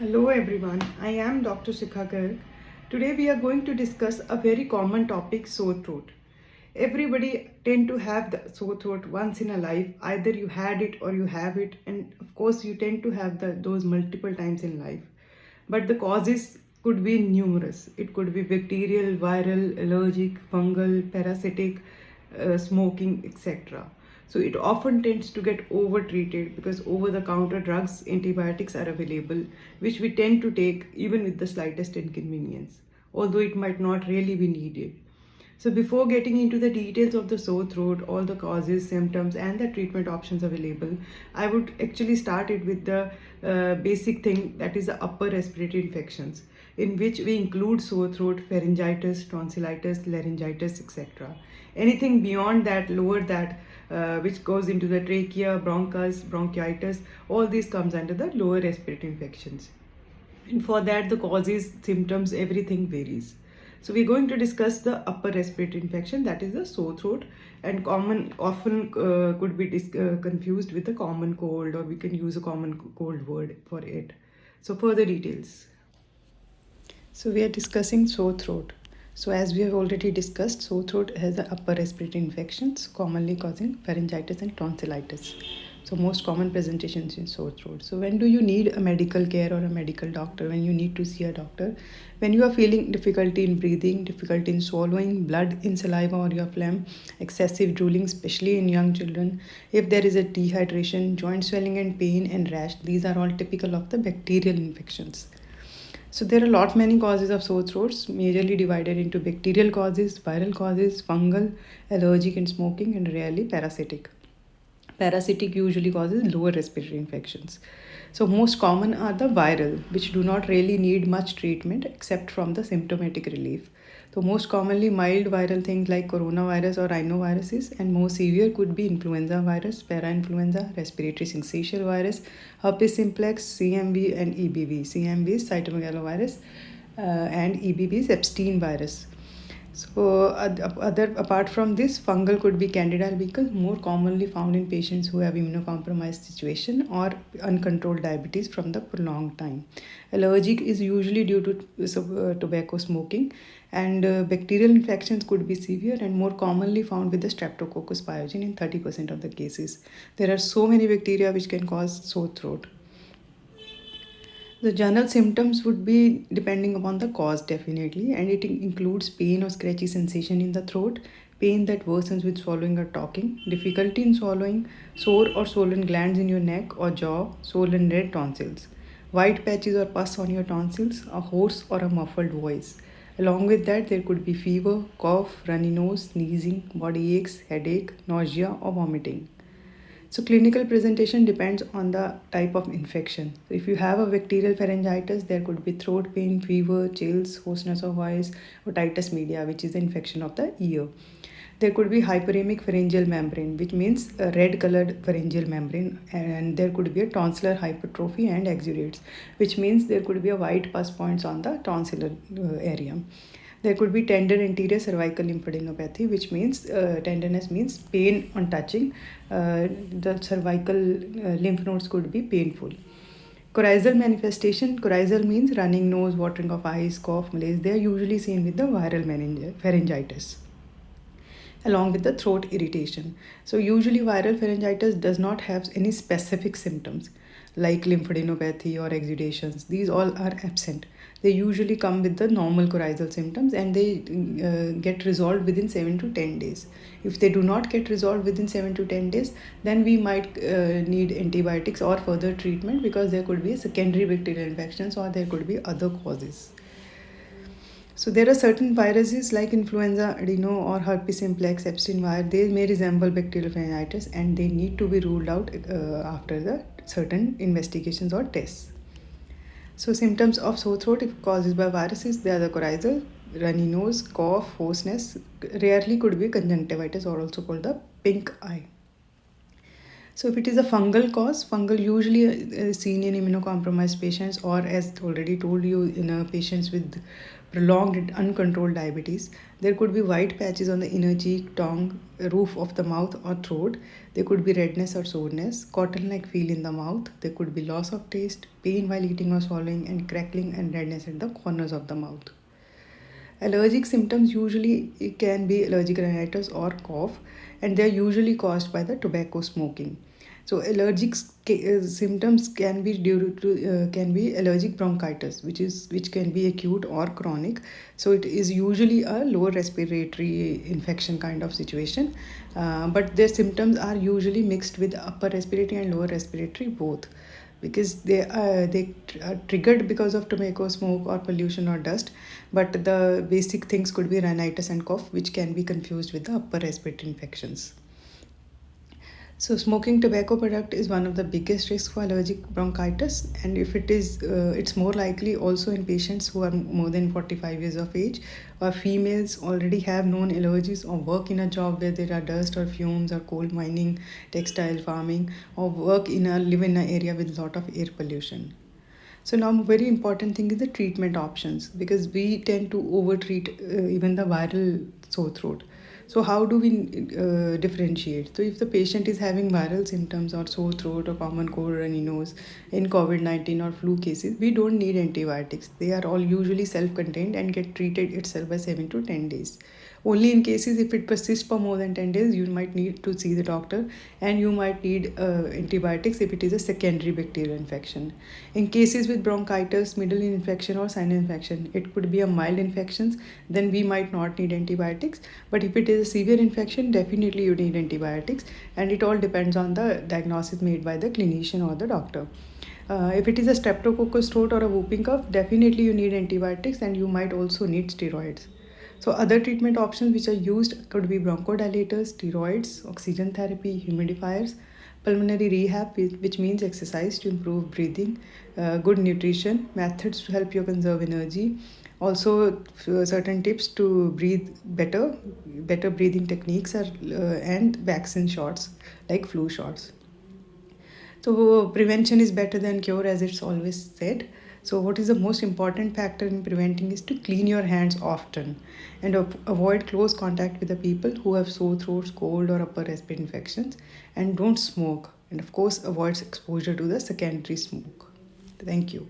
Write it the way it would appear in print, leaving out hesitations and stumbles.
Hello everyone, I am Dr. Shikha Garg. Today we are going to discuss a very common topic, sore throat. Everybody tend to have the sore throat once in a life. Either you had it or you have it, and of course you tend to have those multiple times in life. But the causes could be numerous. It could be bacterial, viral, allergic, fungal, parasitic, smoking, etc. So it often tends to get over treated because over the counter drugs, antibiotics are available, which we tend to take even with the slightest inconvenience, although it might not really be needed. So before getting into the details of the sore throat, all the causes, symptoms and the treatment options available, I would actually start it with the basic thing, that is the upper respiratory infections, in which we include sore throat, pharyngitis, tonsillitis, laryngitis, etc. Anything beyond that, lower that, which goes into the trachea, bronchus, bronchitis, all these comes under the lower respiratory infections. And for that, the causes, symptoms, everything varies. So we're going to discuss the upper respiratory infection, that is the sore throat, and often could be confused with a common cold, or we can use a common cold word for it. So further details. So we are discussing sore throat. So as we have already discussed, sore throat has the upper respiratory infections commonly causing pharyngitis and tonsillitis. So most common presentations in sore throat. So when do you need a medical care or a medical doctor? When you need to see a doctor? When you are feeling difficulty in breathing, difficulty in swallowing, blood in saliva or your phlegm, excessive drooling, especially in young children, if there is a dehydration, joint swelling and pain and rash, these are all typical of the bacterial infections. So there are many causes of sore throats, majorly divided into bacterial causes, viral causes, fungal, allergic and smoking, and rarely parasitic. Parasitic usually causes lower respiratory infections. So most common are the viral, which do not really need much treatment except from the symptomatic relief. So most commonly mild viral things like coronavirus or rhinoviruses, and more severe could be influenza virus, parainfluenza, respiratory syncytial virus, herpes simplex, CMV and EBV. CMV is cytomegalovirus and EBV is Epstein virus. So apart from this, fungal could be Candida albicans, more commonly found in patients who have immunocompromised situation or uncontrolled diabetes from the prolonged time. Allergic is usually due to tobacco smoking, and bacterial infections could be severe and more commonly found with the Streptococcus pyogenes in 30% of the cases. There are so many bacteria which can cause sore throat. The general symptoms would be depending upon the cause, definitely, and it includes pain or scratchy sensation in the throat, pain that worsens with swallowing or talking, difficulty in swallowing, sore or swollen glands in your neck or jaw, swollen red tonsils, white patches or pus on your tonsils, a hoarse or a muffled voice. Along with that, there could be fever, cough, runny nose, sneezing, body aches, headache, nausea, or vomiting. So clinical presentation depends on the type of infection. So if you have a bacterial pharyngitis, there could be throat pain, fever, chills, hoarseness of voice, otitis media, which is the infection of the ear. There could be hyperemic pharyngeal membrane, which means a red colored pharyngeal membrane, and there could be a tonsillar hypertrophy and exudates, which means there could be a white pus points on the tonsillar area. There could be tender anterior cervical lymphadenopathy, which means tenderness means pain on touching. The cervical lymph nodes could be painful. Coryzal manifestation, coryzal means running nose, watering of eyes, cough, malaise. They are usually seen with the viral pharyngitis along with the throat irritation. So usually viral pharyngitis does not have any specific symptoms like lymphadenopathy or exudations. These all are absent. They usually come with the normal coryzal symptoms, and they get resolved within 7 to 10 days. If they do not get resolved within 7 to 10 days, then we might need antibiotics or further treatment, because there could be secondary bacterial infections or there could be other causes. So there are certain viruses like influenza, adeno or herpes simplex, Epstein virus. They may resemble bacterial pharyngitis, and they need to be ruled out after the certain investigations or tests. So symptoms of sore throat, if caused by viruses, they are the coryzal, runny nose, cough, hoarseness. Rarely could be conjunctivitis, or also called the pink eye. So if it is a fungal cause, fungal usually is seen in immunocompromised patients, or as already told you, in patients with prolonged and uncontrolled diabetes. There could be white patches on the inner cheek, tongue, roof of the mouth or throat. There could be redness or soreness, cotton-like feel in the mouth. There could be loss of taste, pain while eating or swallowing, and crackling and redness at the corners of the mouth. Allergic symptoms usually can be allergic rhinitis or cough, and they are usually caused by the tobacco smoking. So symptoms can be due to can be allergic bronchitis, which can be acute or chronic. So it is usually a lower respiratory infection kind of situation, but their symptoms are usually mixed with upper respiratory and lower respiratory both, because they are triggered because of tobacco smoke or pollution or dust, but the basic things could be rhinitis and cough, which can be confused with the upper respiratory infections. So smoking tobacco product is one of the biggest risks for allergic bronchitis, and if it is, it's more likely also in patients who are more than 45 years of age, or females already have known allergies, or work in a job where there are dust or fumes, or coal mining, textile farming, or live in an area with lot of air pollution. So now very important thing is the treatment options, because we tend to overtreat even the viral sore throat. So how do we differentiate? So if the patient is having viral symptoms or sore throat or common cold runny nose in COVID-19 or flu cases, we don't need antibiotics. They are all usually self-contained and get treated itself by 7 to 10 days. Only in cases if it persists for more than 10 days, you might need to see the doctor, and you might need antibiotics if it is a secondary bacterial infection. In cases with bronchitis, middle infection, or sinus infection, it could be a mild infections, then we might not need antibiotics. But if it is a severe infection, definitely you need antibiotics, and it all depends on the diagnosis made by the clinician or the doctor. If it is a streptococcus throat or a whooping cough, definitely you need antibiotics, and you might also need steroids. So other treatment options which are used could be bronchodilators, steroids, oxygen therapy, humidifiers, pulmonary rehab, which means exercise to improve breathing, good nutrition, methods to help you conserve energy, also certain tips to breathe better breathing techniques are, and vaccine shots like flu shots. So prevention is better than cure, as it's always said. So what is the most important factor in preventing is to clean your hands often, and avoid close contact with the people who have sore throats, cold or upper respiratory infections, and don't smoke. And of course, avoid exposure to the secondary smoke. Thank you.